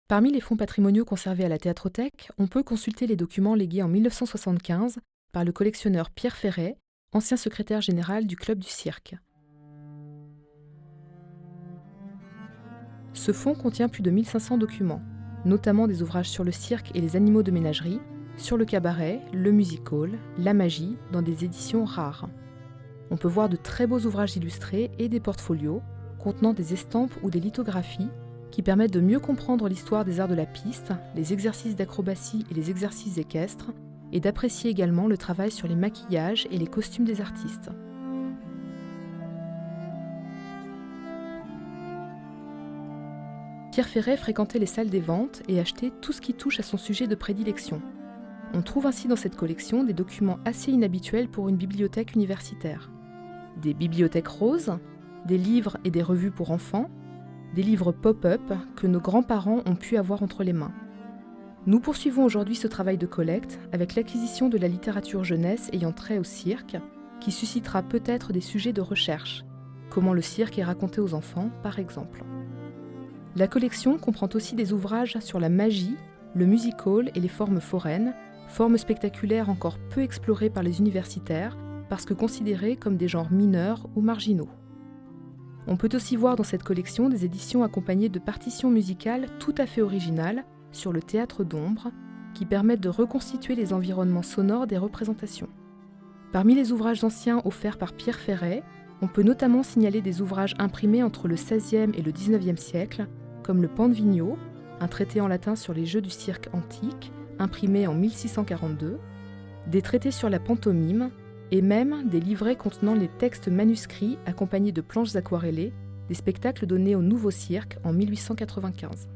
Parmi les fonds patrimoniaux conservés à la Théâtrothèque, on peut consulter les documents légués en 1975 par le collectionneur Pierre Ferret, ancien secrétaire général du Club du Cirque. Ce fonds contient plus de 1500 documents, notamment des ouvrages sur le cirque et les animaux de ménagerie, sur le cabaret, le music-hall, la magie, dans des éditions rares. On peut voir de très beaux ouvrages illustrés et des portfolios contenant des estampes ou des lithographies qui permettent de mieux comprendre l'histoire des arts de la piste, les exercices d'acrobatie et les exercices équestres, et d'apprécier également le travail sur les maquillages et les costumes des artistes. Pierre Ferret fréquentait les salles des ventes et achetait tout ce qui touche à son sujet de prédilection. On trouve ainsi dans cette collection des documents assez inhabituels pour une bibliothèque universitaire. Des bibliothèques roses, des livres et des revues pour enfants, des livres pop-up que nos grands-parents ont pu avoir entre les mains. Nous poursuivons aujourd'hui ce travail de collecte avec l'acquisition de la littérature jeunesse ayant trait au cirque, qui suscitera peut-être des sujets de recherche, comment le cirque est raconté aux enfants par exemple. La collection comprend aussi des ouvrages sur la magie, le music-hall et les formes foraines, formes spectaculaires encore peu explorées par les universitaires parce que considérées comme des genres mineurs ou marginaux. On peut aussi voir dans cette collection des éditions accompagnées de partitions musicales tout à fait originales sur le théâtre d'ombre qui permettent de reconstituer les environnements sonores des représentations. Parmi les ouvrages anciens offerts par Pierre Ferret, on peut notamment signaler des ouvrages imprimés entre le XVIe et le XIXe siècle, comme le Panvigno, un traité en latin sur les jeux du cirque antique, imprimé en 1642, des traités sur la pantomime, et même des livrets contenant les textes manuscrits accompagnés de planches aquarellées, des spectacles donnés au Nouveau Cirque en 1895.